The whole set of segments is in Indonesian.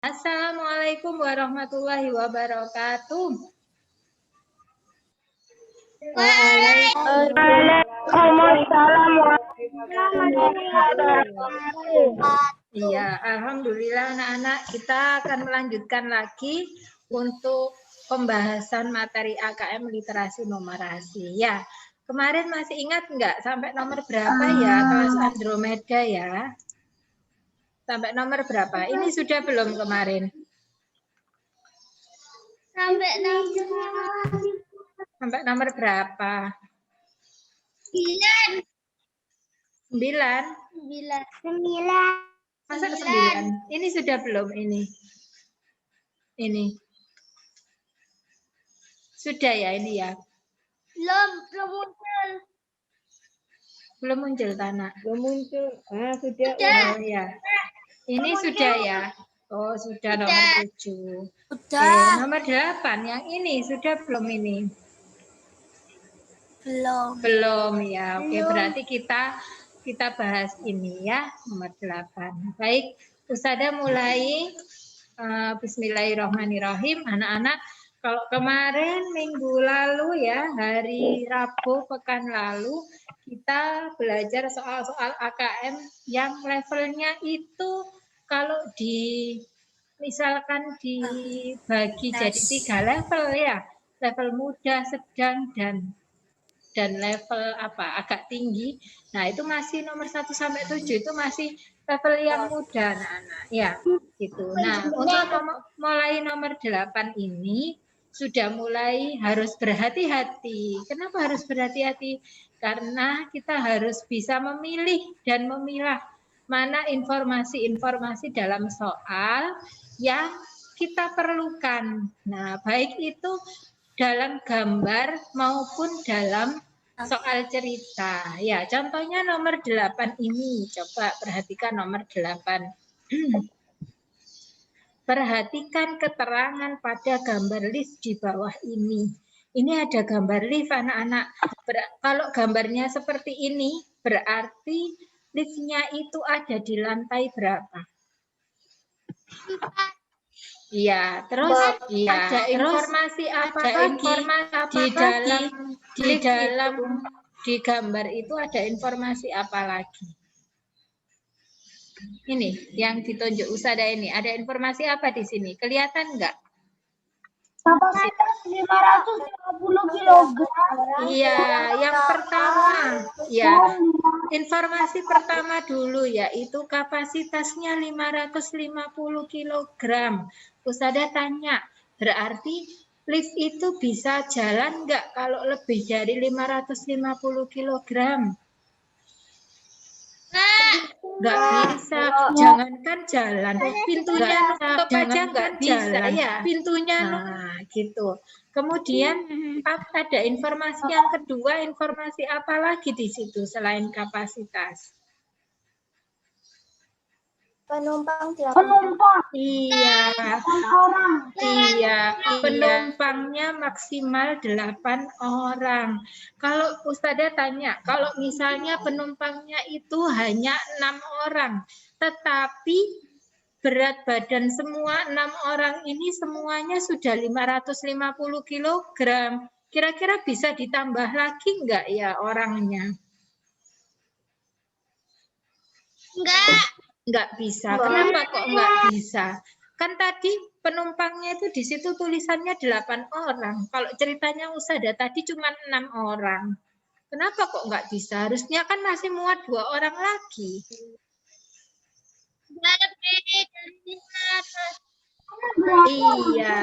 Assalamualaikum warahmatullahi wabarakatuh. Waalaikumsalam warahmatullahi wabarakatuh. Iya, alhamdulillah anak-anak, kita akan melanjutkan lagi untuk pembahasan materi AKM literasi numerasi. Ya, kemarin masih ingat nggak sampai nomor berapa ya kelas Andromeda ya? Sampai nomor berapa? Ini sudah belum kemarin? Sampai nomor berapa? 9. 9? Masa 9? Ini sudah belum ini? Ini. Sudah ya ini ya? Belum muncul. Belum muncul Tanah. Belum muncul. Sudah. Oh ya. Ini sudah ya? Oh, sudah nomor 7. Sudah. Oke, nomor 8 yang ini sudah belum ini? Belum ya. Oke, berarti kita bahas ini ya, nomor 8. Baik, Ustazah mulai. Bismillahirrahmanirrahim. Anak-anak, kalau kemarin minggu lalu ya, hari Rabu pekan lalu, kita belajar soal-soal AKM yang levelnya itu kalau misalkan dibagi jadi 3 level ya, level mudah, sedang, dan level agak tinggi. Nah, itu masih nomor 1 sampai 7 itu masih level yang mudah, anak-anak. Ya, gitu. Nah, untuk mulai nomor 8 ini sudah mulai harus berhati-hati. Kenapa harus berhati-hati? Karena kita harus bisa memilih dan memilah mana informasi-informasi dalam soal yang kita perlukan. Nah, baik itu dalam gambar maupun dalam soal cerita. Ya, contohnya nomor 8 ini. Coba perhatikan nomor 8. Perhatikan keterangan pada gambar lift di bawah ini. Ini ada gambar lift anak-anak. Kalau gambarnya seperti ini, berarti liftnya itu ada di lantai berapa? 4. Iya, terus ada informasi apa lagi di dalam di gambar itu ada informasi apa lagi? Ini yang ditunjuk Ustazah ini, ada informasi apa di sini? Kelihatan enggak? Kapasitas 550 kg. Iya, yang pertama, ya. Informasi pertama dulu yaitu kapasitasnya 550 kg. Ustazah tanya, berarti lift itu bisa jalan enggak kalau lebih dari 550 kg? Enggak bisa, jangankan jalan, pintunya nutup aja enggak bisa ya. Pintunya gitu. Kemudian ada informasi yang kedua, informasi apa lagi di situ selain kapasitas? Penumpang. Iya. Penumpangnya maksimal 8 orang. Kalau Ustazah tanya, kalau misalnya penumpangnya itu hanya 6 orang, tetapi berat badan semua 6 orang ini semuanya sudah 550 kg. Kira-kira bisa ditambah lagi enggak ya orangnya? Enggak bisa. Kenapa kok enggak bisa? Kan tadi penumpangnya itu di situ tulisannya 8 orang. Kalau ceritanya Ustazah tadi cuma 6 orang. Kenapa kok enggak bisa? Harusnya kan masih muat 2 orang lagi. Iya,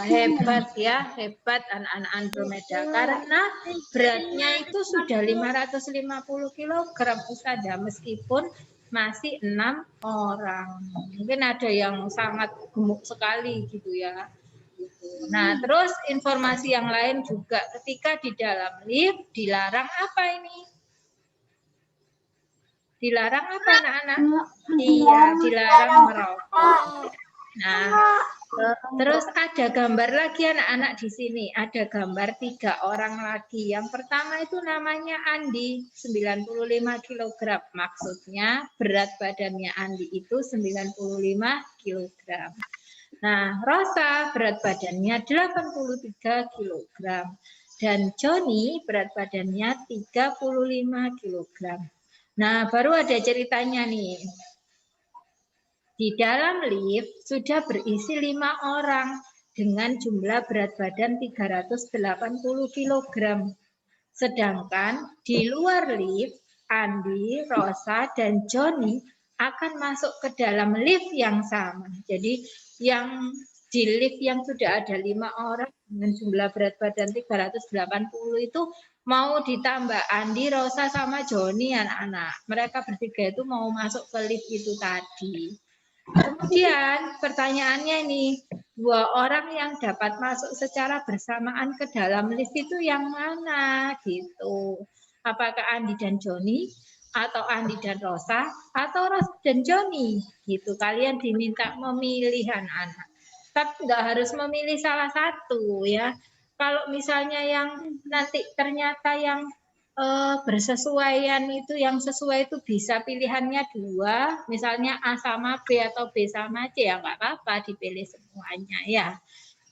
hebat ya, hebat anak-anak Andromeda. Karena beratnya itu sudah 550 kg Ustazah, meskipun masih 6 orang. Mungkin ada yang sangat gemuk sekali gitu ya. Nah, terus informasi yang lain juga ketika di dalam lift dilarang apa ini? Dilarang apa anak-anak? Iya, dilarang merokok. Nah, terus ada gambar lagi anak-anak di sini. Ada gambar 3 orang lagi. Yang pertama itu namanya Andi, 95 kg. Maksudnya berat badannya Andi itu 95 kg. Nah, Rosa berat badannya 83 kg dan Joni berat badannya 35 kg. Nah, baru ada ceritanya nih. Di dalam lift sudah berisi 5 orang dengan jumlah berat badan 380 kg. Sedangkan di luar lift, Andi, Rosa, dan Joni akan masuk ke dalam lift yang sama. Jadi yang di lift yang sudah ada 5 orang dengan jumlah berat badan 380 itu mau ditambah Andi, Rosa, sama Joni anak-anak. Mereka bertiga itu mau masuk ke lift itu tadi. Kemudian pertanyaannya ini, 2 orang yang dapat masuk secara bersamaan ke dalam lift itu yang mana gitu. Apakah Andi dan Joni atau Andi dan Rosa atau Rosa dan Joni gitu. Kalian diminta memilih anak-anak. Tapi nggak harus memilih salah satu ya. Kalau misalnya yang nanti ternyata yang bersesuaian itu yang sesuai itu bisa pilihannya 2, misalnya A sama B atau B sama C ya nggak apa-apa dipilih semuanya ya.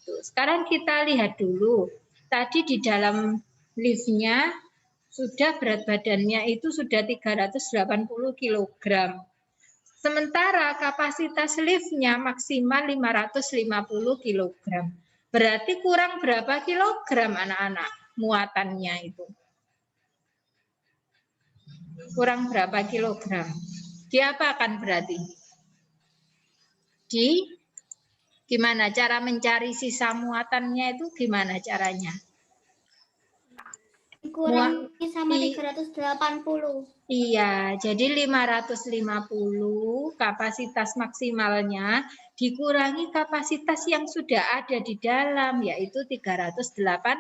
Tuh, sekarang kita lihat dulu. Tadi di dalam liftnya sudah berat badannya itu sudah 380 kg. Sementara kapasitas liftnya maksimal 550 kg. Berarti kurang berapa kilogram anak-anak muatannya itu? Kurang berapa kilogram? Diapakan berarti? Gimana cara mencari sisa muatannya itu gimana caranya? Dikurangi sama 380. Iya, jadi 550 kapasitas maksimalnya dikurangi kapasitas yang sudah ada di dalam yaitu 380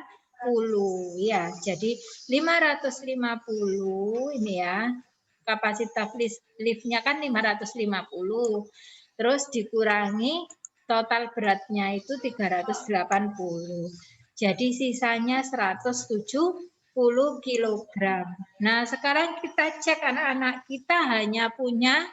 ya. Jadi 550 ini ya. Kapasitas liftnya kan 550. Terus dikurangi total beratnya itu 380. Jadi sisanya 170 kg. Nah, sekarang kita cek anak-anak kita hanya punya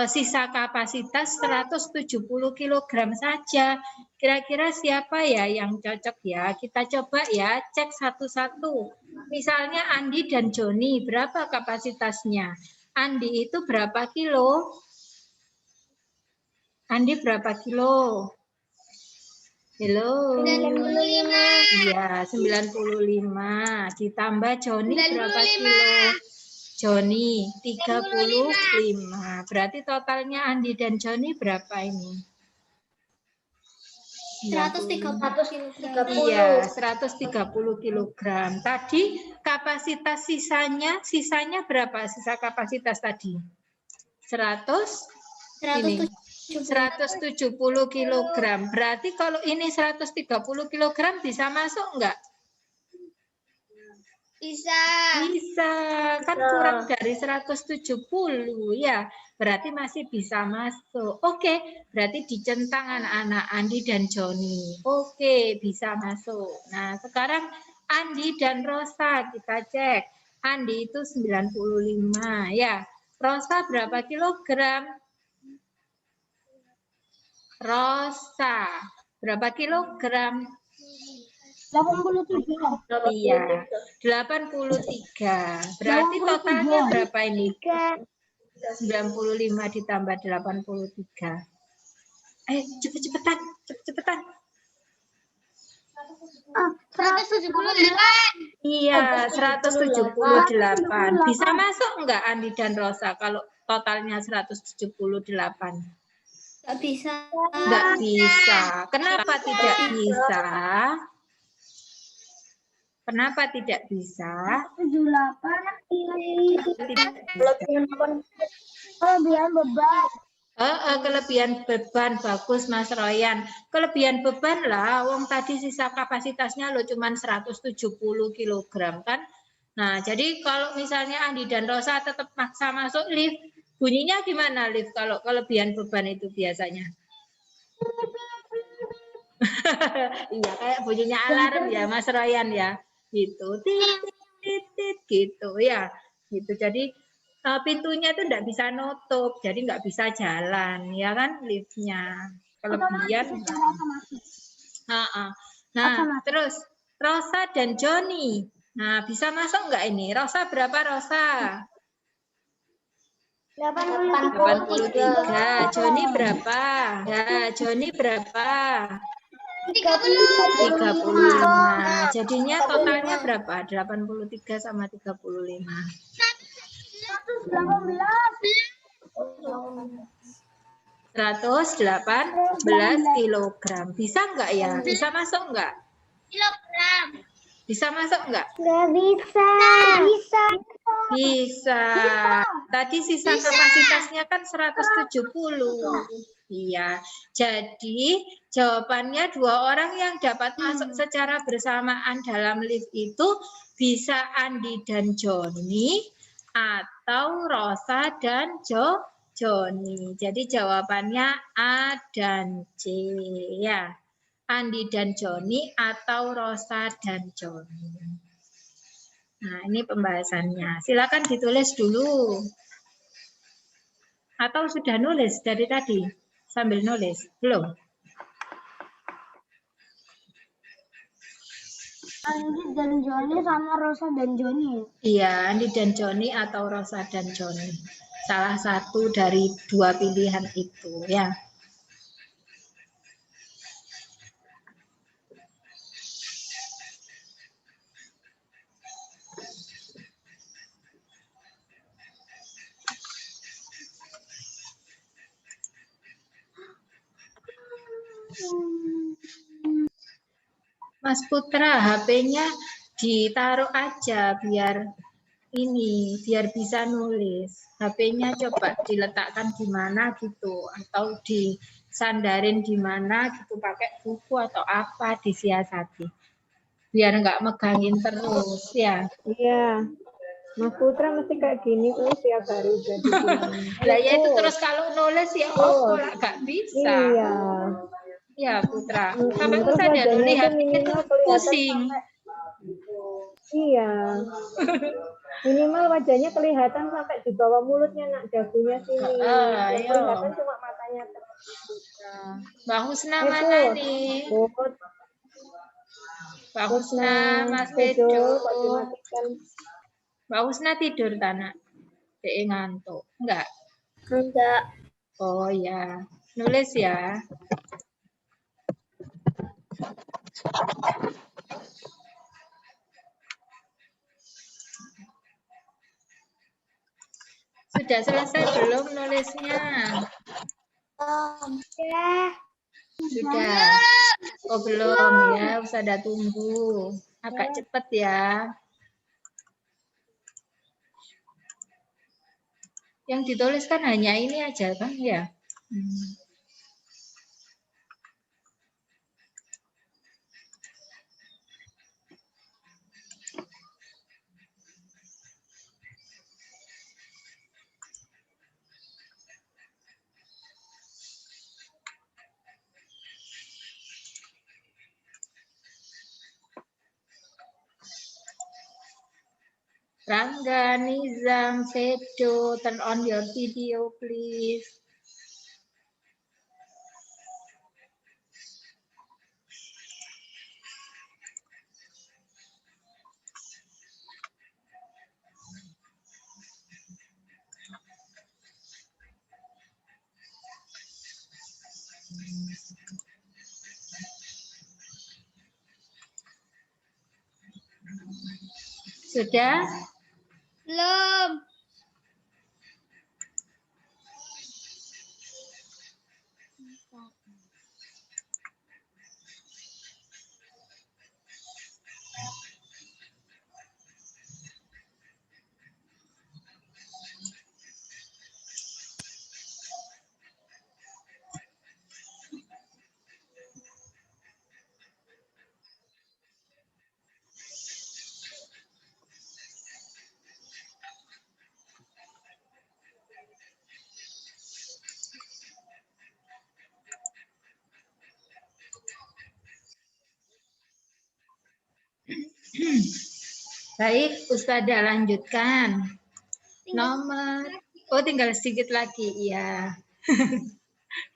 sisa kapasitas 170 kg saja. Kira-kira siapa ya yang cocok ya? Kita coba ya cek satu-satu. Misalnya Andi dan Joni, berapa kapasitasnya? Andi itu berapa kilo? Andi berapa kilo? Halo. 95. Iya, 95. Ditambah Joni berapa kilo? Joni 35. Berarti totalnya Andi dan Joni berapa ini? 130. Iya, 130 kg. Tadi kapasitas sisanya berapa? Sisa kapasitas tadi? 170 kg. Berarti kalau ini 130 kg bisa masuk enggak? Bisa. Bisa, kan kurang dari 170 ya. Berarti masih bisa masuk. Oke, berarti dicentang anak-anak Andi dan Joni. Oke, bisa masuk. Nah, sekarang Andi dan Rosa kita cek. Andi itu 95 ya. Rosa berapa kilogram? Rosa berapa kilogram? 83. Iya, 83. Berarti totalnya berapa ini? 95 ditambah 83. Cepet-cepetan, cepet-cepetan. 178. Iya, 178. Bisa masuk enggak Andi dan Rosa kalau totalnya 178? Nggak bisa. Enggak bisa. Kenapa tidak bisa? Kenapa tidak bisa? 78. Kelebihan beban. Kelebihan beban bagus Mas Royan. Kelebihan beban lah, wong tadi sisa kapasitasnya lo cuman 170 kg kan. Nah, jadi kalau misalnya Andi dan Rosa tetap maksa masuk lift, bunyinya gimana lift kalau kelebihan beban itu biasanya? Iya, kayak bunyinya alarm ya Mas Royan ya. Gitu. Tit gitu ya. Gitu. Jadi pintunya itu enggak bisa nutup, jadi enggak bisa jalan, ya kan liftnya. kelebihan. Nah, terus Rosa dan Joni. Nah, bisa masuk nggak ini? Rosa berapa Rosa? 83. Joni berapa? Ya, Joni berapa? 35. Jadinya totalnya berapa? 83 sama 35. 118 kilogram. Bisa nggak ya? Bisa masuk nggak? Bisa masuk nggak? Nggak bisa. Bisa. Tadi sisa kapasitasnya kan 170. Iya. Jadi jawabannya 2 orang yang dapat masuk secara bersamaan dalam lift itu bisa Andi dan Joni atau Rosa dan Joni. Jadi jawabannya A dan C ya. Andi dan Joni atau Rosa dan Joni. Nah, ini pembahasannya. Silakan ditulis dulu. Atau sudah nulis dari tadi? Sambil nulis? Belum? Andi dan Joni sama Rosa dan Joni. Iya, Andi dan Joni atau Rosa dan Joni. Salah satu dari 2 pilihan itu ya. Mas Putra, HP-nya ditaruh aja biar bisa nulis. HP-nya coba diletakkan di mana gitu atau disandarin di mana gitu, pakai buku atau apa, disiasati. Biar nggak megangin terus ya. Iya. Mas Putra mesti kayak gini terus tiap hari jadi Lah ya itu terus kalau nulis ya kok nggak bisa. Iya. Ya Putra, sampai Terus sadar wajahnya lihat itu itu minimal kelihatan pusing. Iya. Minimal wajahnya kelihatan sampai di bawah mulutnya, nak, dagunya sini. Yang kelihatan cuma matanya terus. Mbak Husna mana nih? Mbak Husna, Mas Bedo. Mbak Husna tidur tanah. Dia ngantuk. Enggak? Enggak. Oh ya. Nulis ya. Sudah selesai belum nulisnya? Sudah. Oh belum ya, usah ada tunggu. Agak cepet ya. Yang dituliskan hanya ini aja kan ya? Rangga, Nizam, Sedo, turn on your video please. Sudah? Belum. Baik, Ustazah lanjutkan. Nomor, oh tinggal sedikit lagi, ya.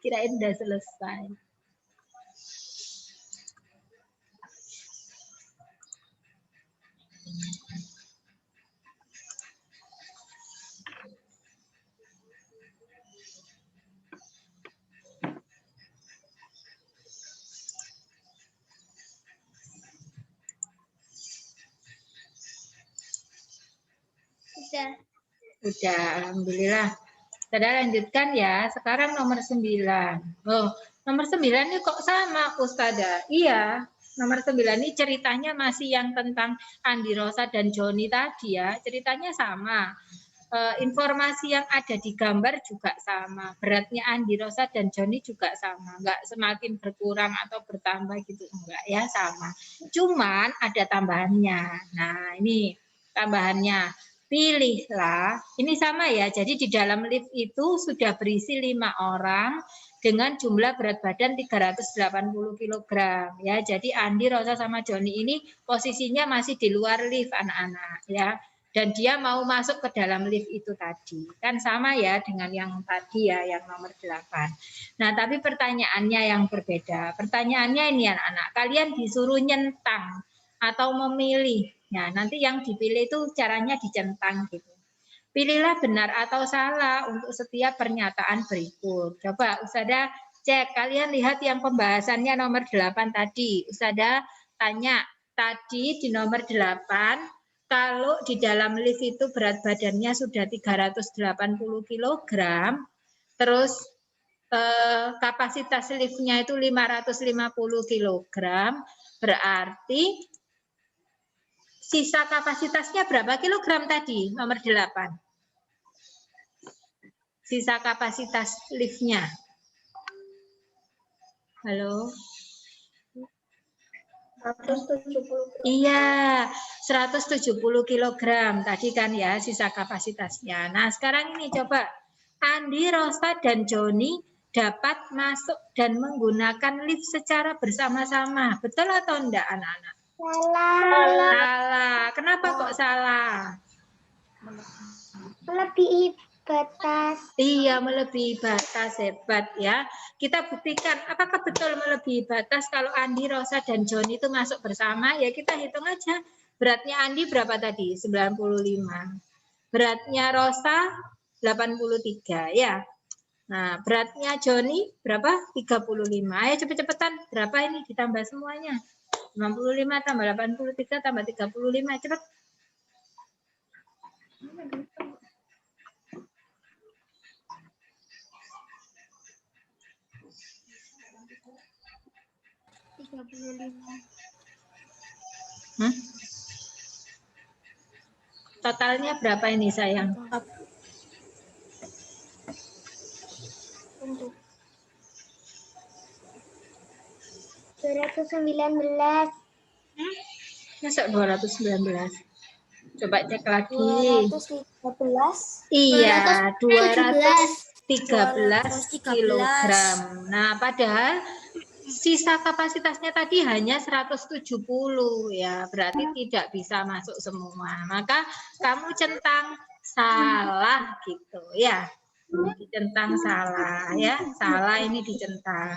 Kirain udah selesai. Udah, alhamdulillah. Kita lanjutkan ya. Sekarang nomor 9. Oh, nomor 9 ini kok sama, Ustazah? Iya, nomor 9 ini ceritanya masih yang tentang Andi, Rosa, dan Joni tadi ya. Ceritanya sama. Informasi yang ada di gambar juga sama. Beratnya Andi, Rosa, dan Joni juga sama. Enggak semakin berkurang atau bertambah gitu. Enggak ya, sama. Cuman ada tambahannya. Nah, ini tambahannya. Pilihlah, ini sama ya, jadi di dalam lift itu sudah berisi 5 orang dengan jumlah berat badan 380 kg ya. Jadi Andi, Rosa, sama Joni ini posisinya masih di luar lift anak-anak ya. Dan dia mau masuk ke dalam lift itu tadi. Kan sama ya dengan yang tadi ya, yang nomor 8. Nah, tapi pertanyaannya yang berbeda. Pertanyaannya ini anak-anak, kalian disuruh nyentang atau memilih. Nah, nanti yang dipilih itu caranya dicentang gitu. Pilihlah benar atau salah untuk setiap pernyataan berikut. Coba Ustazah cek, kalian lihat yang pembahasannya nomor 8 tadi. Ustazah tanya, tadi di nomor 8, kalau di dalam lift itu berat badannya sudah 380 kg, terus kapasitas liftnya itu 550 kg, berarti sisa kapasitasnya berapa kilogram tadi, nomor 8? Sisa kapasitas liftnya. Halo? 170. Iya, 170 kg tadi kan ya sisa kapasitasnya. Nah, sekarang ini coba Andi, Rosa, dan Joni dapat masuk dan menggunakan lift secara bersama-sama. Betul atau enggak anak-anak? Salah. Kenapa kok salah? Melebihi batas. Iya, melebihi batas, hebat ya. Kita buktikan apakah betul melebihi batas kalau Andi, Rosa, dan Joni itu masuk bersama. Ya kita hitung aja. Beratnya Andi berapa tadi? 95. Beratnya Rosa 83 ya. Nah, beratnya Joni berapa? 35. Ayo cepet-cepetan. Berapa ini ditambah semuanya? 95 tambah 83 tambah 35. Cepet. Totalnya berapa ini sayang? Untuk 219. Masuk 219. Coba cek lagi. 213. Iya, 213 kilogram. Nah, padahal sisa kapasitasnya tadi hanya 170 ya, berarti tidak bisa masuk semua. Maka kamu centang salah gitu ya. Dicentang salah ya, salah ini dicentang.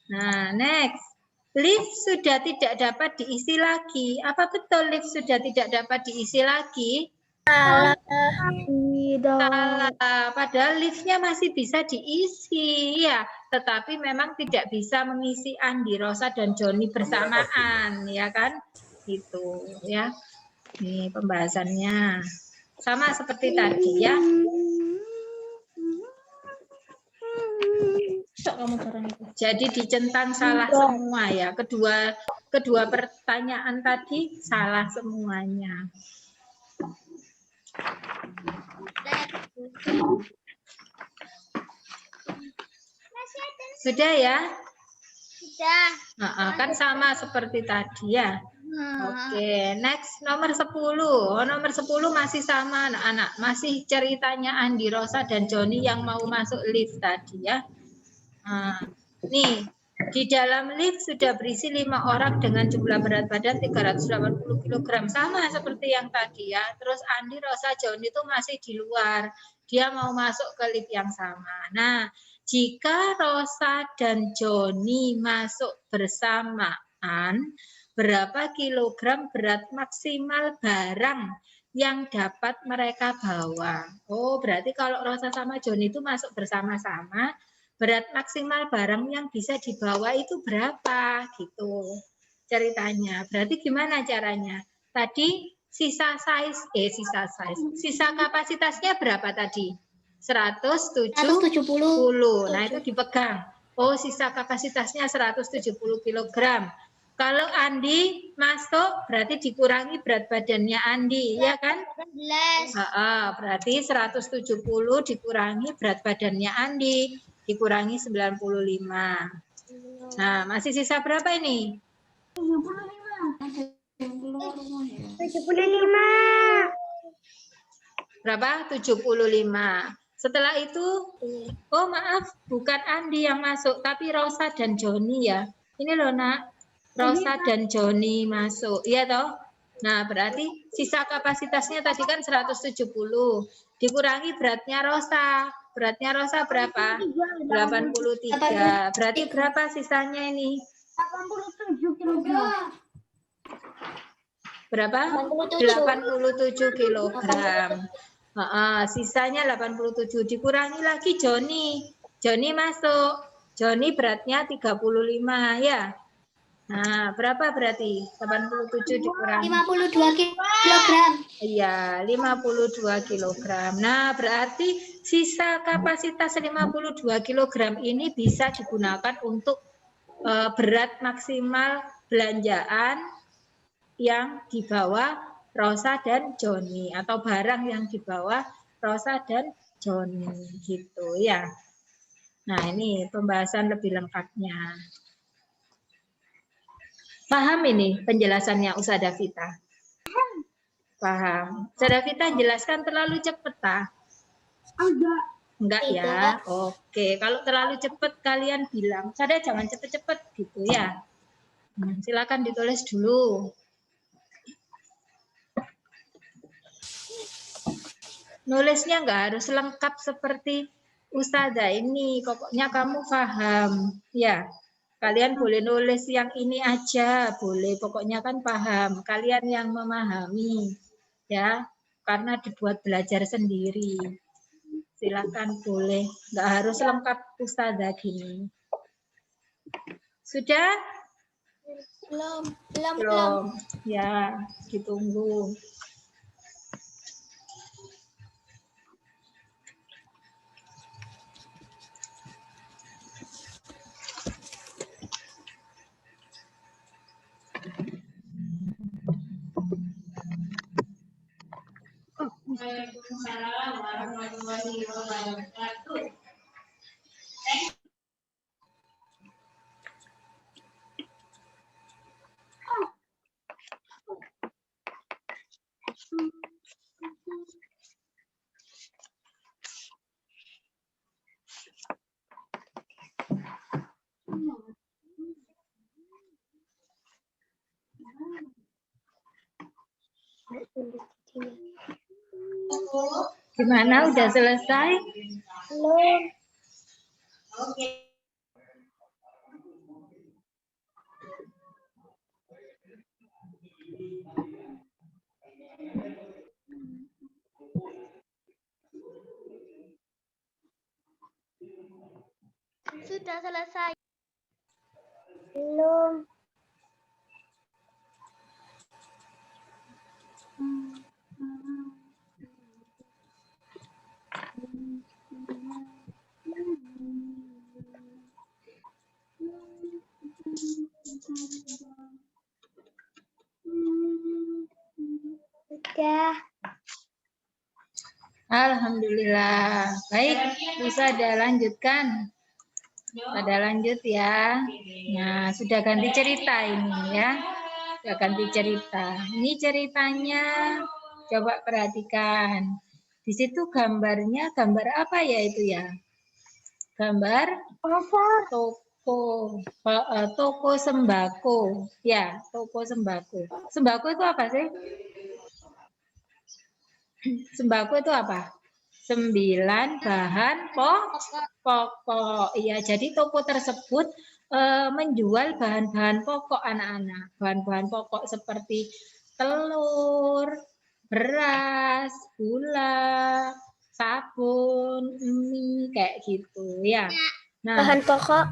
Nah, next. Lift sudah tidak dapat diisi lagi. Apa betul lift sudah tidak dapat diisi lagi? Salah. Padahal liftnya masih bisa diisi ya, tetapi memang tidak bisa mengisi Andi, Rosa, dan Joni bersamaan ya kan? Gitu ya. Ini pembahasannya. Sama seperti tadi ya. Jadi dicentang salah semua ya. Kedua pertanyaan tadi salah semuanya. Sudah ya? Sudah. Nah, kan sama seperti tadi ya. Oke, next nomor 10. Nomor 10 masih sama anak-anak. Masih ceritanya Andi, Rosa, dan Joni yang mau masuk lift tadi ya. Nah, nih, Di dalam lift sudah berisi 5 orang dengan jumlah berat badan 380 kg. Sama seperti yang tadi ya. Terus Andi, Rosa, John itu masih di luar. Dia mau masuk ke lift yang sama. Nah, jika Rosa dan Joni masuk bersamaan, berapa kilogram berat maksimal barang yang dapat mereka bawa? Oh, berarti kalau Rosa sama Joni itu masuk bersama-sama, berat maksimal barang yang bisa dibawa itu berapa gitu ceritanya. Berarti gimana caranya? Tadi sisa kapasitasnya berapa tadi? 170. Nah, itu dipegang. Oh, sisa kapasitasnya 170 kg. Kalau Andi masuk berarti dikurangi berat badannya Andi, ya kan? 11. Berarti 170 dikurangi berat badannya Andi, dikurangi 95. Nah, masih sisa berapa ini? 75. Berapa? 75. Setelah itu, oh maaf, bukan Andi yang masuk, tapi Rosa dan Joni ya. Ini loh nak, Rosa dan Joni masuk, iya toh? Nah, berarti sisa kapasitasnya tadi kan 170, dikurangi beratnya Rosa. Beratnya Rosa berapa? 83. Berarti berapa sisanya ini? 87 kg. Berapa? 87 kilogram. Sisanya 87. Dikurangi lagi Joni. Joni masuk. Joni beratnya 35 ya. Nah, berapa berarti? 87 dikurangi 52 kilogram. Iya, 52 kilogram. Nah, berarti sisa kapasitas 52 kilogram ini bisa digunakan untuk berat maksimal belanjaan yang dibawa Rosa dan Joni, atau barang yang dibawa Rosa dan Joni gitu ya. Nah, ini pembahasan lebih lengkapnya. Paham ini penjelasannya Ustazah Vita? Paham. Ustazah Vita jelaskan terlalu cepat tak? Enggak ya. Oke, kalau terlalu cepat kalian bilang, Ustazah jangan cepet-cepet gitu ya. Silakan ditulis dulu. Nulisnya enggak harus lengkap seperti Ustazah ini, pokoknya kamu paham ya. Kalian boleh nulis yang ini aja, boleh, pokoknya kan paham. Kalian yang memahami ya, karena dibuat belajar sendiri. Silakan boleh, enggak harus lengkap Ustazah gini. Sudah? Belum. Ya, ditunggu. Waalaikumsalam warahmatullahi wabarakatuh. Gimana, udah selesai? Belum. Oke. Sudah selesai. Belum. Sudah. Alhamdulillah. Baik, bisa ada lanjutkan. Pada lanjut ya. Nah, sudah ganti cerita ini ya. Sudah ganti cerita. Ini ceritanya coba perhatikan. Di situ gambarnya gambar apa ya itu ya? Gambar Pasar. toko toko sembako. Ya, toko sembako. Sembako itu apa sih? Sembako itu apa? 9 bahan pokok. Iya, jadi toko tersebut menjual bahan-bahan pokok anak-anak. Bahan-bahan pokok seperti telur, beras, gula, sabun, mie, kayak gitu ya. Nah, Bahan pokok.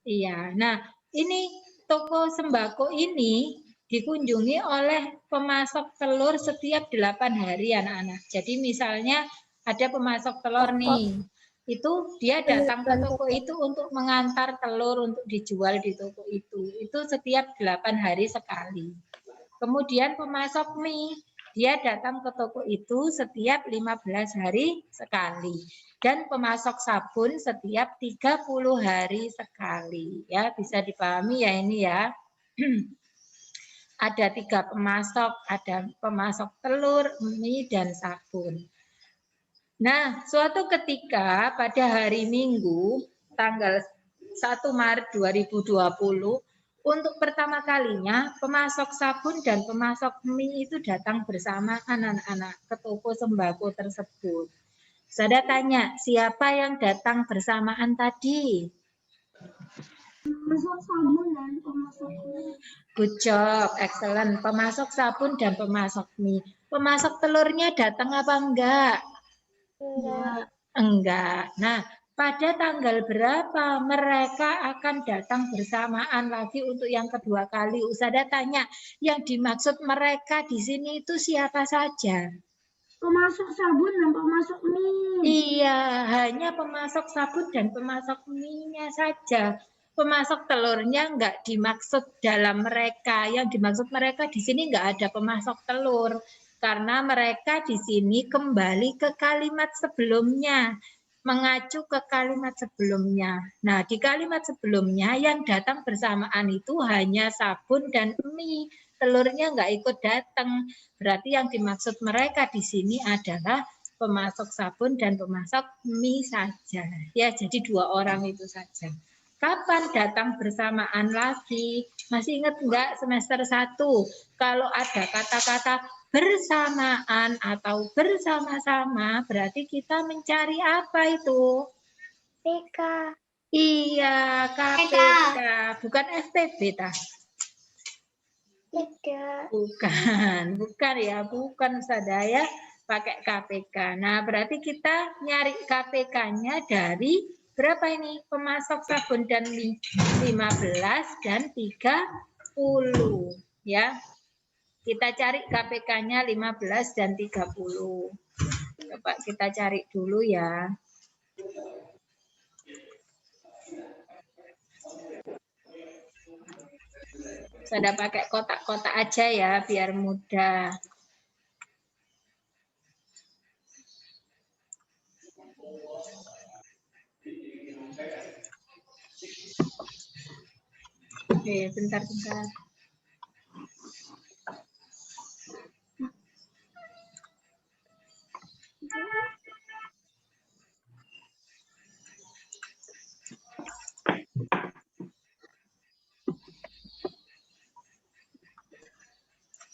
iya. Nah, ini toko sembako ini dikunjungi oleh pemasok telur setiap 8 hari anak-anak. Jadi misalnya ada pemasok telur nih, itu dia datang ke toko itu untuk mengantar telur untuk dijual di toko itu. Itu setiap 8 hari sekali. Kemudian pemasok mie, dia datang ke toko itu setiap 15 hari sekali. Dan pemasok sabun setiap 30 hari sekali. Ya, bisa dipahami ya ini ya. Ada 3 pemasok, ada pemasok telur, mie, dan sabun. Nah, suatu ketika pada hari Minggu, tanggal 1 Maret 2020, untuk pertama kalinya pemasok sabun dan pemasok mie itu datang bersamaan anak-anak ke toko sembako tersebut. Saya tanya, siapa yang datang bersamaan tadi? Pemasok sabun dan pemasok mie. Good job, excellent. Pemasok sabun dan pemasok mie. Pemasok telurnya datang apa enggak? Enggak. Nah, pada tanggal berapa mereka akan datang bersamaan lagi untuk yang kedua kali? Usada tanya, yang dimaksud mereka di sini itu siapa saja? Pemasok sabun dan pemasok mie. Iya, hanya pemasok sabun dan pemasok mie-nya saja. Pemasok telurnya enggak dimaksud dalam mereka. Yang dimaksud mereka di sini enggak ada pemasok telur. Karena mereka di sini kembali ke kalimat sebelumnya. Mengacu ke kalimat sebelumnya. Nah, di kalimat sebelumnya yang datang bersamaan itu hanya sabun dan mie. Telurnya enggak ikut datang. Berarti yang dimaksud mereka di sini adalah pemasok sabun dan pemasok mie saja. Ya, jadi 2 orang itu saja. Kapan datang bersamaan lagi? Masih ingat enggak semester 1? Kalau ada kata-kata bersamaan atau bersama-sama, berarti kita mencari apa itu? PK. Iya, KPK. Bukan FTB, tah? Bukan ya, bukan sadaya pakai KPK. Nah, berarti kita nyari KPK-nya dari berapa ini? Pemasok sabun dan mie 15 dan 30 ya. Kita cari KPK-nya 15 dan 30. Coba kita cari dulu ya. Saya pakai kotak-kotak aja ya biar mudah. Oke, bentar-bentar.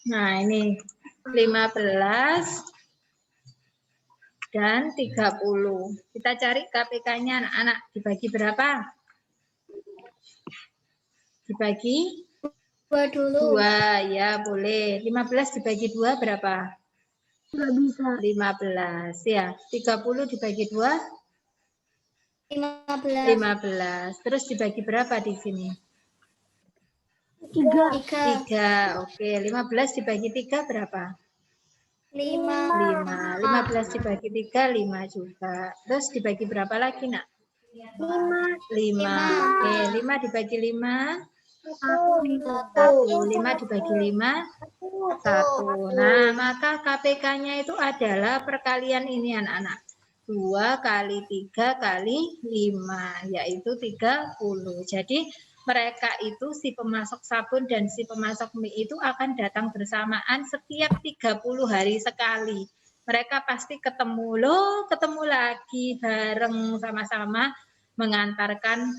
Nah, ini 15 dan 30. Kita cari KPK-nya anak-anak. Dibagi berapa? Dibagi? 2 dulu. 2, ya boleh. 15 dibagi 2 berapa? Nggak bisa. 15, ya. 30 dibagi 2? 15. 15. Terus dibagi berapa di sini? 3. Oke, 15 dibagi 3 berapa? 5. 15 dibagi 3, 5 juga. Terus dibagi berapa lagi, Nak? 5. Oke, 5 dibagi 5? 1. 5 dibagi 5? 1. Nah, maka KPK-nya itu adalah perkalian ini, anak-anak. 2 kali 3 kali 5, yaitu 30. Jadi, mereka itu si pemasok sabun dan si pemasok mie itu akan datang bersamaan setiap 30 hari sekali. Mereka pasti ketemu lagi bareng sama-sama mengantarkan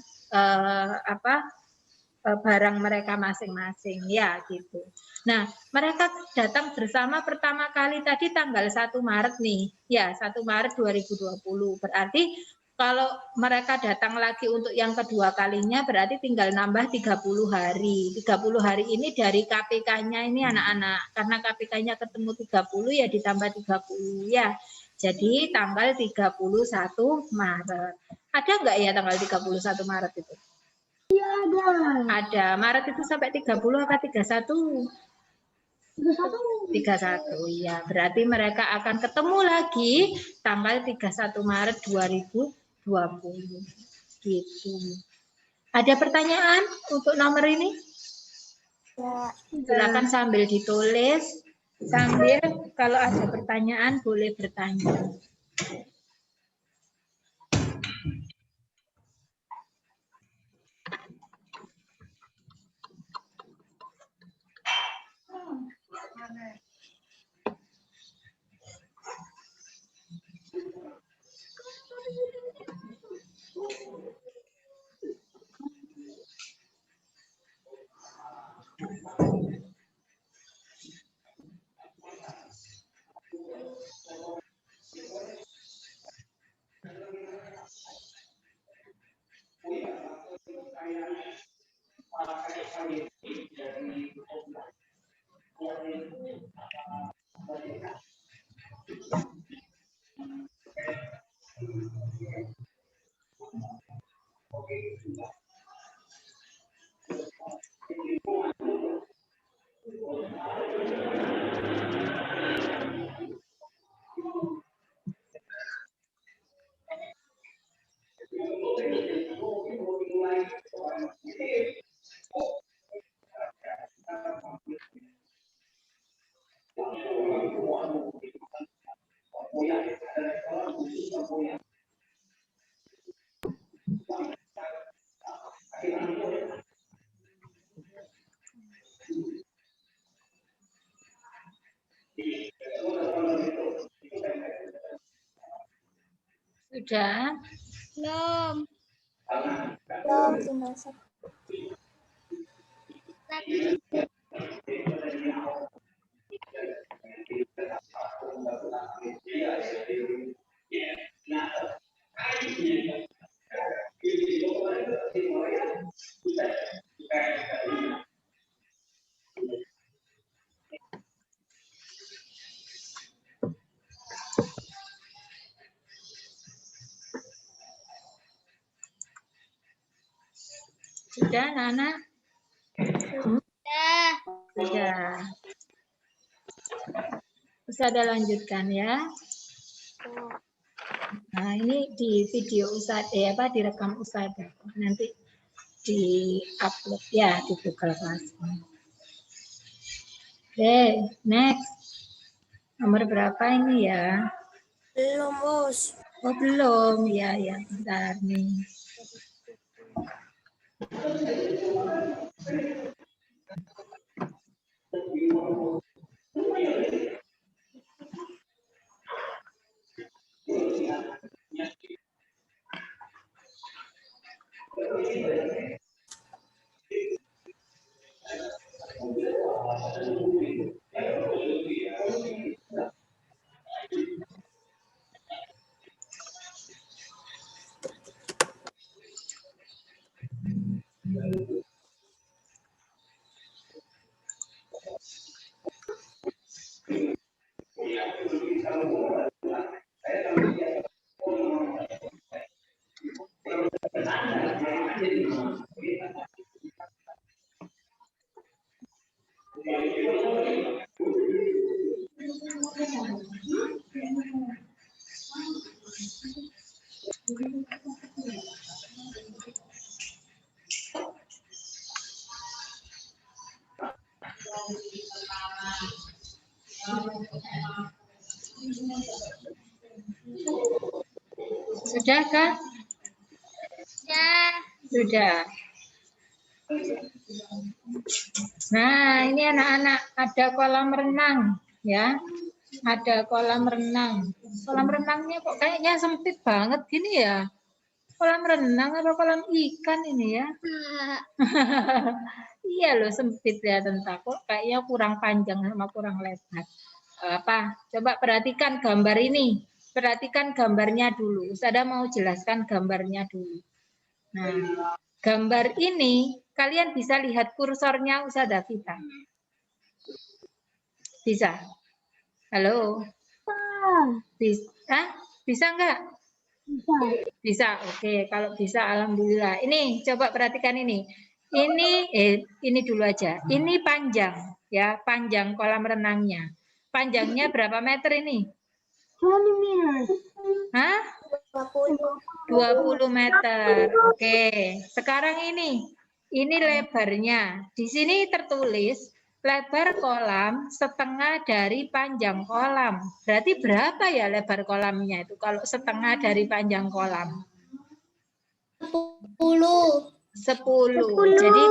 barang mereka masing-masing ya gitu. Nah, mereka datang bersama pertama kali tadi tanggal 1 Maret nih. Ya, 1 Maret 2020. Berarti kalau mereka datang lagi untuk yang kedua kalinya berarti tinggal nambah 30 hari. 30 hari ini dari KPK-nya ini anak-anak. Karena KPK-nya ketemu 30 ya ditambah 30 ya. Jadi tanggal 31 Maret. Ada nggak ya tanggal 31 Maret itu? Iya ada. Ada. Maret itu sampai 30 apa 31? 31, ya. Berarti mereka akan ketemu lagi tanggal 31 Maret 2020. Gitu. Ada pertanyaan untuk nomor ini? Ya. Silakan sambil ditulis. Sambil kalau ada pertanyaan boleh bertanya. Sudah? Belum. Belum tinggal satu. Sudah, Nana? Sudah. Sudah. Ustazah lanjutkan ya. Nah, ini di video Ustazah, direkam Ustazah. Nanti di-upload ya di Google Classroom. Oke, next. Nomor berapa ini ya? Belum, Bos. Oh, belum. Ya, bentar nih. Sudah kah? Ya. Sudah. Nah, ini anak-anak ada kolam renang ya. Ada kolam renang. Kolam renangnya kok kayaknya sempit banget gini ya. Kolam renang atau kolam ikan ini ya? Iya loh, sempit ya tentang kok kayaknya kurang panjang sama kurang lebar. Apa? Coba perhatikan gambar ini. Perhatikan gambarnya dulu. Ustazah mau jelaskan gambarnya dulu. Nah, gambar ini kalian bisa lihat kursornya Ustazah Vita. Bisa? Halo? Bisa? Bisa enggak? Bisa. Oke, kalau bisa alhamdulillah. Ini coba perhatikan ini. Ini dulu aja. Ini panjang ya, panjang kolam renangnya. Panjangnya berapa meter ini? 20 meters. Hah? 20 meter. Oke. Sekarang ini lebarnya. Di sini tertulis lebar kolam setengah dari panjang kolam. Berarti berapa ya lebar kolamnya itu kalau setengah dari panjang kolam? 10. 10. Jadi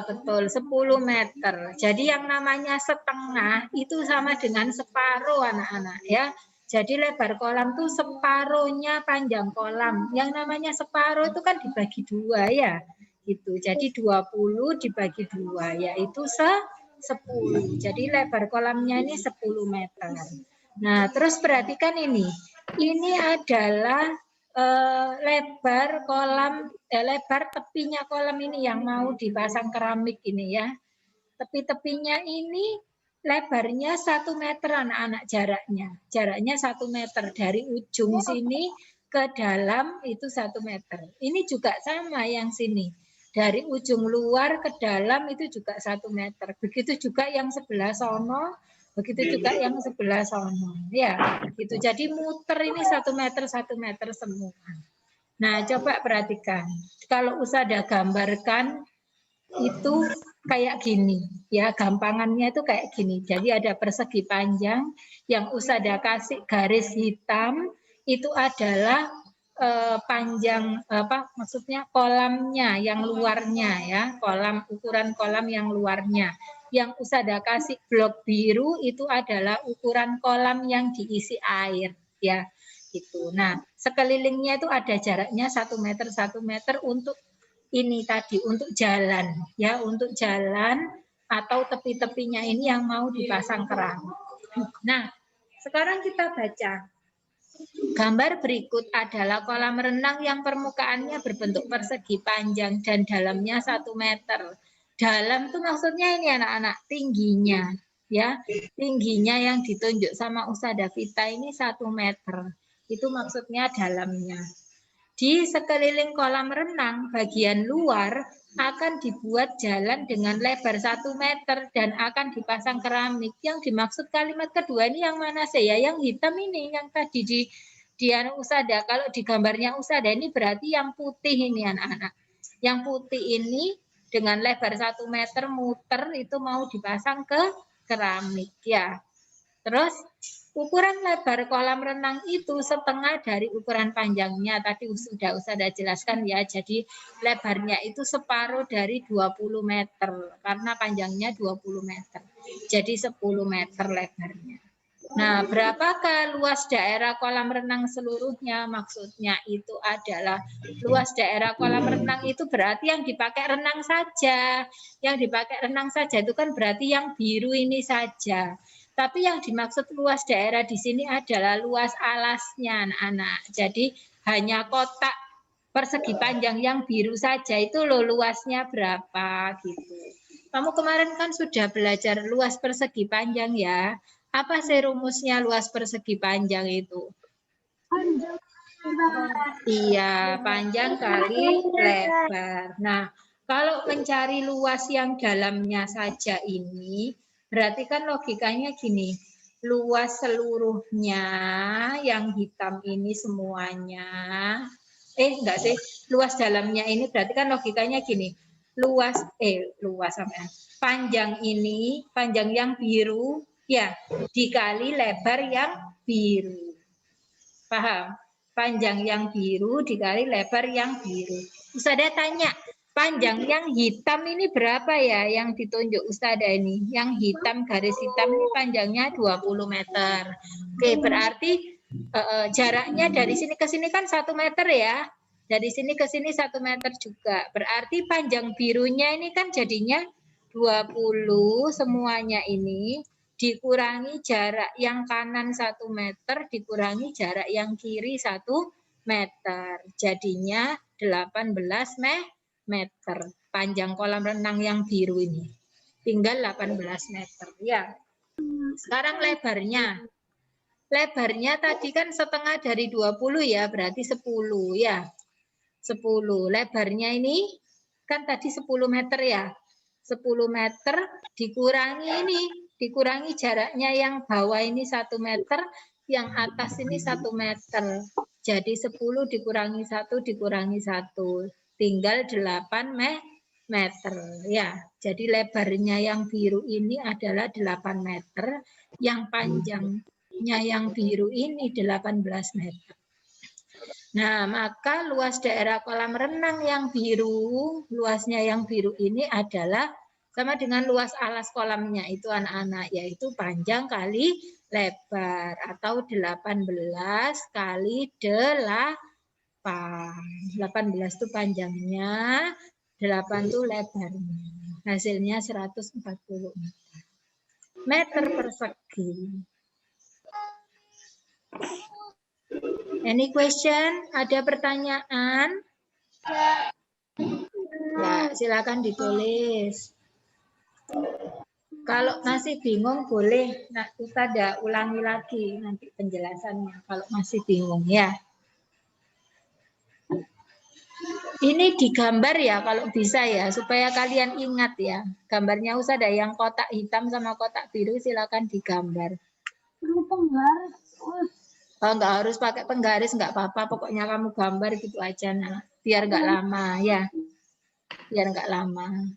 betul 10 meter. Jadi yang namanya setengah itu sama dengan separuh anak-anak ya. Jadi lebar kolam tuh separuhnya panjang kolam. Yang namanya separuh itu kan dibagi 2 ya. Gitu. Jadi 20 dibagi 2 yaitu 10. Jadi lebar kolamnya ini 10 meter. Nah, terus perhatikan ini. Ini adalah lebar kolam, lebar tepinya kolam ini yang mau dipasang keramik ini ya. Tepi-tepinya ini lebarnya 1 meter anak-anak jaraknya. Jaraknya 1 meter dari ujung sini ke dalam itu 1 meter. Ini juga sama yang sini. Dari ujung luar ke dalam itu juga 1 meter. Begitu juga yang sebelah sono, begitu juga yang sebelah sono. Ya, gitu. Jadi muter ini 1 meter semua. Nah, coba perhatikan. Kalau Ustazah gambarkan itu kayak gini ya, gampangannya itu kayak gini. Jadi ada persegi panjang yang Ustazah kasih garis hitam itu adalah panjang apa maksudnya kolamnya yang luarnya ya, ukuran kolam yang luarnya. Yang Ustazah kasih blok biru itu adalah ukuran kolam yang diisi air ya. Gitu. Nah, sekelilingnya itu ada jaraknya 1 meter untuk ini tadi untuk jalan ya, untuk jalan atau tepi-tepinya ini yang mau dipasang keramik. Nah, sekarang kita baca. Gambar berikut adalah kolam renang yang permukaannya berbentuk persegi panjang dan dalamnya 1 meter. Dalam itu maksudnya ini anak-anak tingginya ya, tingginya yang ditunjuk sama Ustazah Vita ini 1 meter. Itu maksudnya dalamnya. Di sekeliling kolam renang bagian luar akan dibuat jalan dengan lebar 1 meter dan akan dipasang keramik. Yang dimaksud kalimat kedua ini yang mana sih ya? Yang hitam ini yang tadi di Ustazah. Kalau di gambarnya Ustazah ini berarti yang putih ini anak-anak. Yang putih ini dengan lebar 1 meter muter itu mau dipasang ke keramik ya. Terus ukuran lebar kolam renang itu setengah dari ukuran panjangnya. Tadi sudah Ustazah jelaskan ya. Jadi lebarnya itu separuh dari 20 meter. Karena panjangnya 20 meter. Jadi 10 meter lebarnya. Nah, berapakah luas daerah kolam renang seluruhnya? Maksudnya itu adalah luas daerah kolam renang itu berarti yang dipakai renang saja. Yang dipakai renang saja itu kan berarti yang biru ini saja. Tapi yang dimaksud luas daerah di sini adalah luas alasnya, anak-anak. Jadi hanya kotak persegi panjang yang biru saja itu loh luasnya berapa gitu. Kamu kemarin kan sudah belajar luas persegi panjang ya. Apa sih rumusnya luas persegi panjang itu? Iya, panjang kali lebar. Nah, kalau mencari luas yang dalamnya saja ini, berarti kan logikanya gini, luas seluruhnya yang hitam ini semuanya, enggak sih, luas dalamnya ini berarti kan logikanya gini, luas sampai panjang ini, panjang yang biru, ya, dikali lebar yang biru. Paham? Panjang yang biru dikali lebar yang biru. Ustazah tanya, panjang yang hitam ini berapa ya yang ditunjuk Ustazah ini? Yang hitam, garis hitam ini panjangnya 20 meter. Oke, berarti jaraknya dari sini ke sini kan 1 meter ya. Dari sini ke sini 1 meter juga. Berarti panjang birunya ini kan jadinya 20 semuanya ini dikurangi jarak yang kanan 1 meter dikurangi jarak yang kiri 1 meter. Jadinya 18 meter. Panjang kolam renang yang biru ini. Tinggal 18 meter. Ya. Sekarang lebarnya. Lebarnya tadi kan setengah dari 20 ya, berarti 10 ya. 10. Lebarnya ini kan tadi 10 meter ya. 10 meter dikurangi ini, dikurangi jaraknya yang bawah ini 1 meter, yang atas ini 1 meter. Jadi 10 dikurangi 1 dikurangi 1. Tinggal 8 meter ya. Jadi lebarnya yang biru ini adalah 8 meter, yang panjangnya yang biru ini 18 meter. Nah, maka luas daerah kolam renang yang biru, luasnya yang biru ini adalah sama dengan luas alas kolamnya itu anak-anak, yaitu panjang kali lebar atau 18 kali 8. 18 itu panjangnya, 8 itu lebarnya. Hasilnya 140 meter persegi. Any question? Ada pertanyaan? Ya, silakan ditulis. Kalau masih bingung boleh, nah Ustazah ulangi lagi nanti penjelasannya. Kalau masih bingung ya. Ini digambar ya kalau bisa ya, supaya kalian ingat ya. Gambarnya Ustazah yang kotak hitam sama kotak biru silakan digambar. Perlu penggaris. Oh, nggak harus pakai penggaris, nggak apa-apa. Pokoknya kamu gambar gitu aja, nah. Biar nggak lama ya. Biar nggak lama.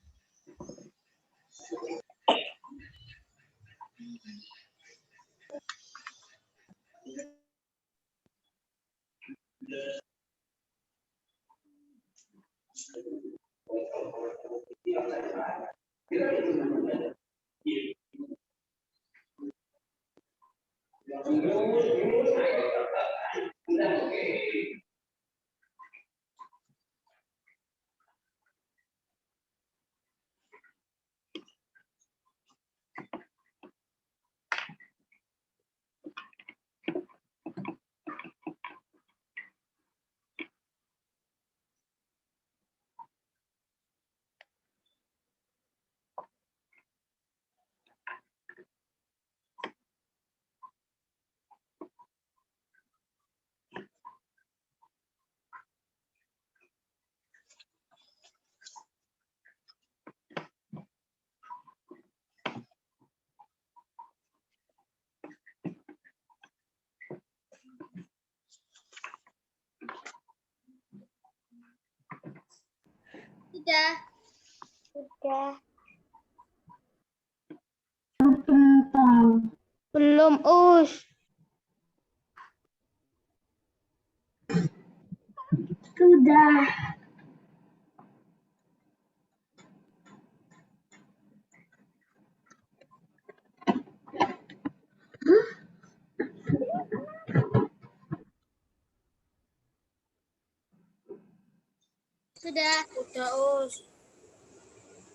Sudah. Belum, Us. Sudah. Sudah. Udah, Us.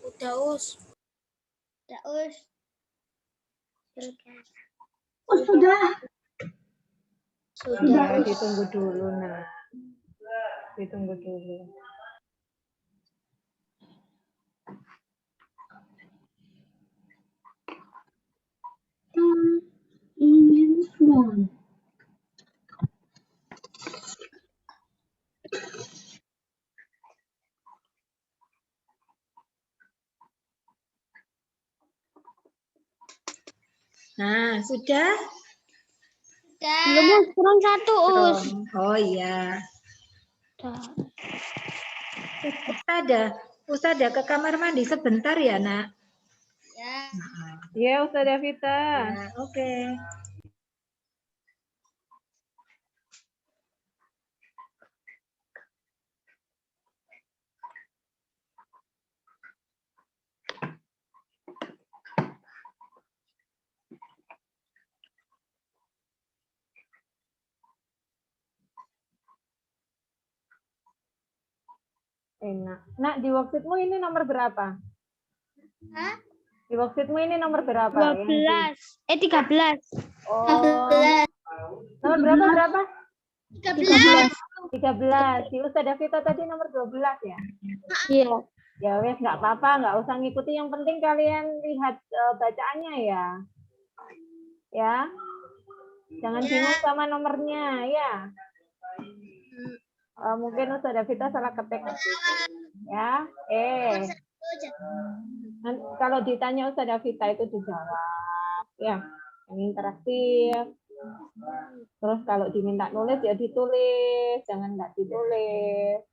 Udah, Us. Sudah, Us. Oh, sudah. Sudah, ditunggu dulu, nah. Ditunggu dulu. Ingin pulang. Nah, sudah? Belum, Us. Kurang 1, Us. Oh iya. Ustazah ke kamar mandi sebentar ya, Nak. Ya. Iya, Ustazah Vita. Ya, oke. Enak. Nak, di worksheetmu ini nomor berapa? Hah? Di worksheetmu ini nomor berapa? 12. 13. Oh, nomor berapa? 13. 13. Si Ustazah Vita tadi nomor 12 ya? Iya. Ya wes, nggak apa-apa, nggak usah ngikuti. Yang penting kalian lihat bacaannya ya. Ya. Jangan bingung sama nomornya ya. Mungkin Ustazah Vita salah ketik. Ya. Kalau ditanya Ustazah Vita itu dijawab. Ya. Yang interaktif. Terus kalau diminta nulis ya ditulis. Jangan nggak ditulis.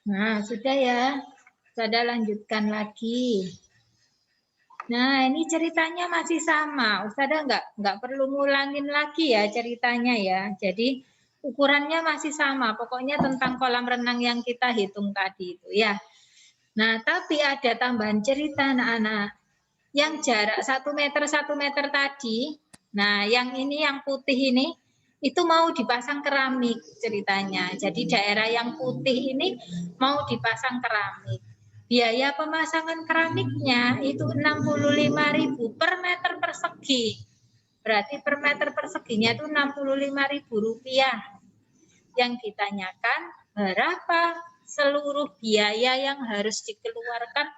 Nah, sudah ya. Sudah lanjutkan lagi. Nah, ini ceritanya masih sama. Ustazah nggak perlu ngulangin lagi ya ceritanya ya. Jadi ukurannya masih sama. Pokoknya tentang kolam renang yang kita hitung tadi itu ya. Nah, tapi ada tambahan cerita anak-anak. Yang jarak 1 meter tadi. Nah, yang ini yang putih ini itu mau dipasang keramik ceritanya. Jadi daerah yang putih ini mau dipasang keramik. Biaya pemasangan keramiknya itu 65.000 per meter persegi. Berarti per meter perseginya itu 65.000 rupiah. Yang ditanyakan berapa seluruh biaya yang harus dikeluarkan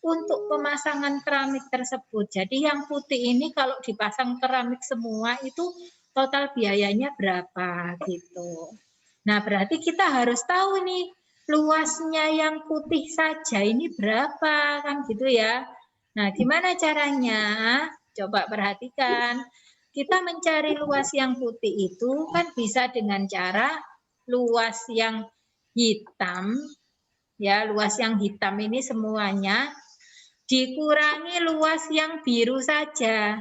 untuk pemasangan keramik tersebut. Jadi yang putih ini kalau dipasang keramik semua itu total biayanya berapa gitu. Nah, berarti kita harus tahu nih luasnya yang putih saja ini berapa kan gitu ya. Nah, gimana caranya? Coba perhatikan. Kita mencari luas yang putih itu kan bisa dengan cara luas yang hitam ya, luas yang hitam ini semuanya dikurangi luas yang biru saja.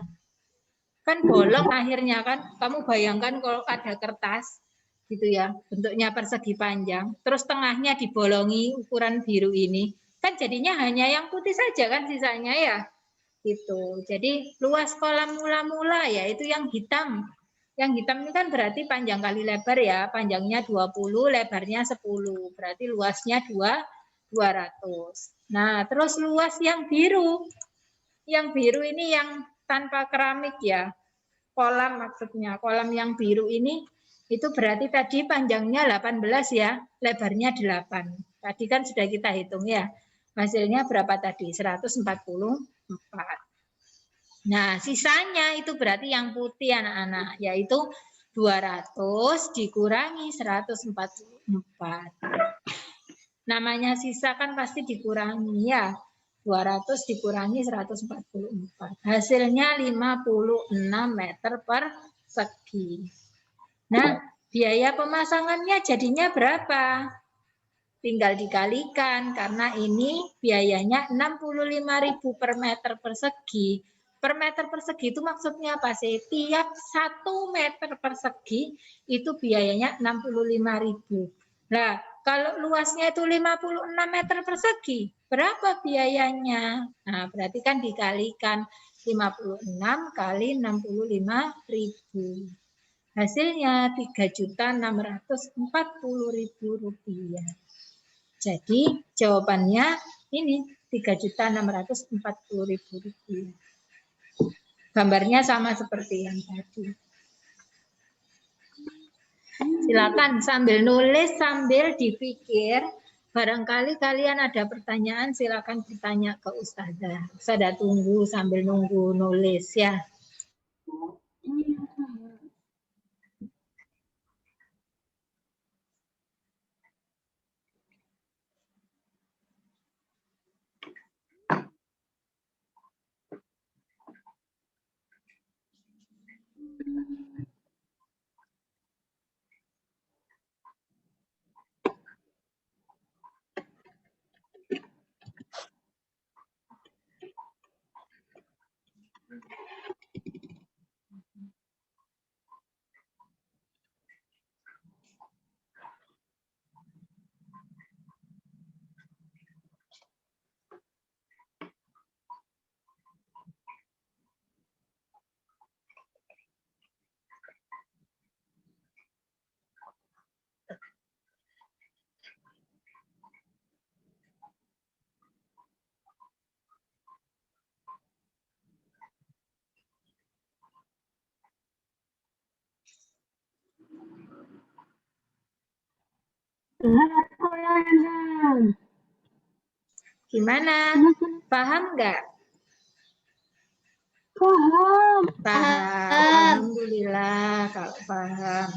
Kan bolong akhirnya kan. Kamu bayangkan kalau ada kertas gitu ya, bentuknya persegi panjang, terus tengahnya dibolongi ukuran biru ini, kan jadinya hanya yang putih saja kan sisanya ya. Gitu. Jadi luas kolam mula-mula ya itu yang hitam. Yang hitam ini kan berarti panjang kali lebar ya, panjangnya 20, lebarnya 10. Berarti luasnya 200. Nah, terus luas yang biru. Yang biru ini yang tanpa keramik ya. Kolam maksudnya. Kolam yang biru ini itu berarti tadi panjangnya 18 ya, lebarnya 8. Tadi kan sudah kita hitung ya. Hasilnya berapa tadi? 144. Nah, sisanya itu berarti yang putih anak-anak, yaitu 200 dikurangi 144. Namanya sisa kan pasti dikurangi ya. 200 dikurangi 144. Hasilnya 56 meter persegi. Nah, biaya pemasangannya jadinya berapa? Tinggal dikalikan karena ini biayanya 65.000 per meter persegi. Per meter persegi itu maksudnya apa sih? Tiap 1 meter persegi itu biayanya 65.000. Nah, kalau luasnya itu 56 meter persegi, berapa biayanya? Nah, berarti kan dikalikan 56 kali 65.000. Hasilnya 3.640.000 rupiah. Jadi jawabannya ini 3.640.000 rupiah. Gambarnya sama seperti yang tadi. Silakan sambil nulis, sambil dipikir. Barangkali kalian ada pertanyaan, silakan bertanya ke Ustazah. Ustazah tunggu sambil nunggu nulis ya. Gimana? Paham nggak? Paham. Paham. Alhamdulillah kalau paham.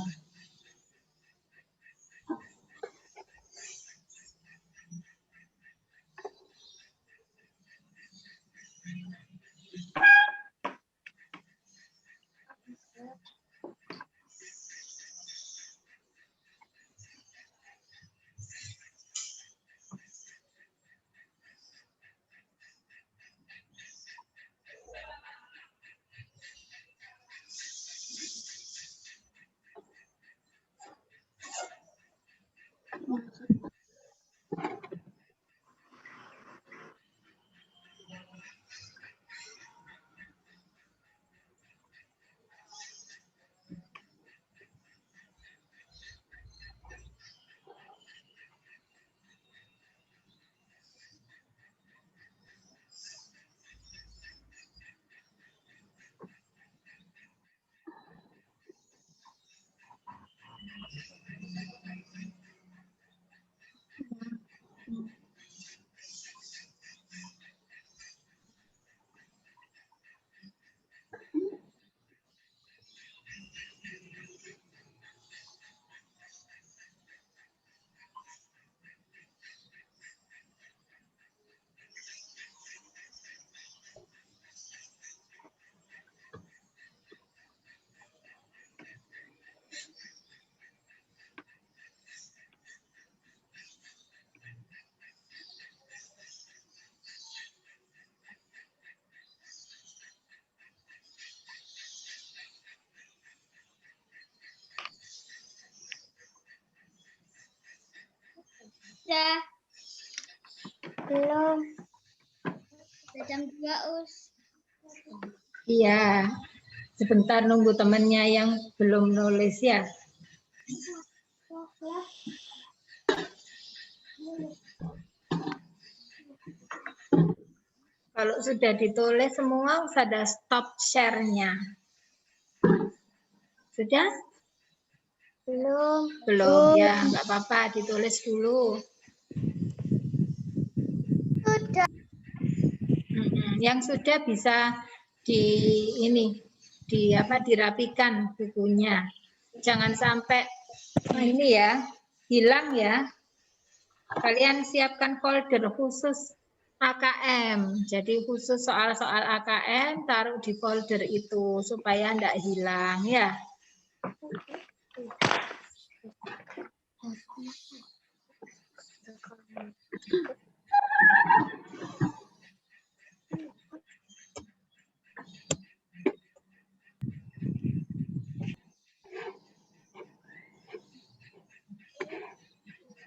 Udah. Belum. Udah jam 2, Us. Iya. Sebentar nunggu temennya yang belum nulis ya. Kalau sudah ditulis semua, sudah stop share-nya. Sudah? Belum. Belum, ya nggak apa-apa, ditulis dulu. Sudah. Yang sudah bisa dirapikan bukunya. Jangan sampai ini ya, hilang ya. Kalian siapkan folder khusus AKM. Jadi khusus soal-soal AKM taruh di folder itu supaya enggak hilang ya.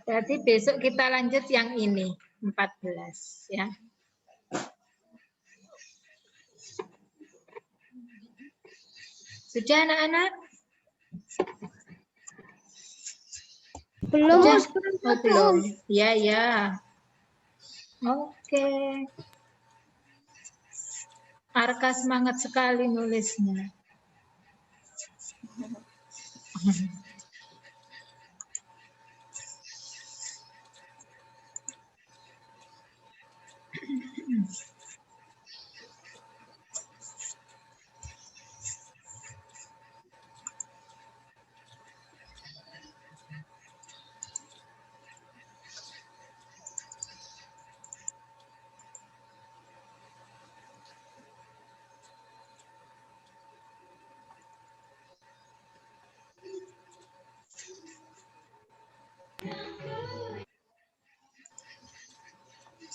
Berarti besok kita lanjut yang ini, 14 ya. Sudah anak-anak? Belum, Sudah? Us. Oh, belum. Ya, ya. Oke. Arka semangat sekali nulisnya.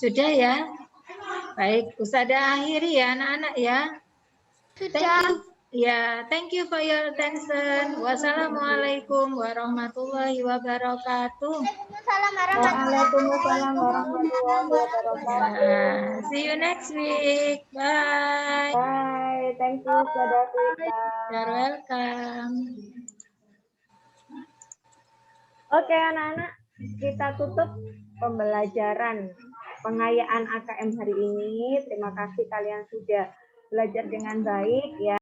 Sudah ya? Baik, Ustazah akhiri ya anak-anak ya. Thank you. Ya, thank you for your attention. Wassalamualaikum warahmatullahi wabarakatuh. Waalaikumsalam warahmatullahi wabarakatuh. See you next week. Bye. Bye. Thank you, Ustazah Vita. You're welcome. Oke, anak-anak, kita tutup pembelajaran pengayaan AKM hari ini. Terima kasih kalian sudah belajar dengan baik ya.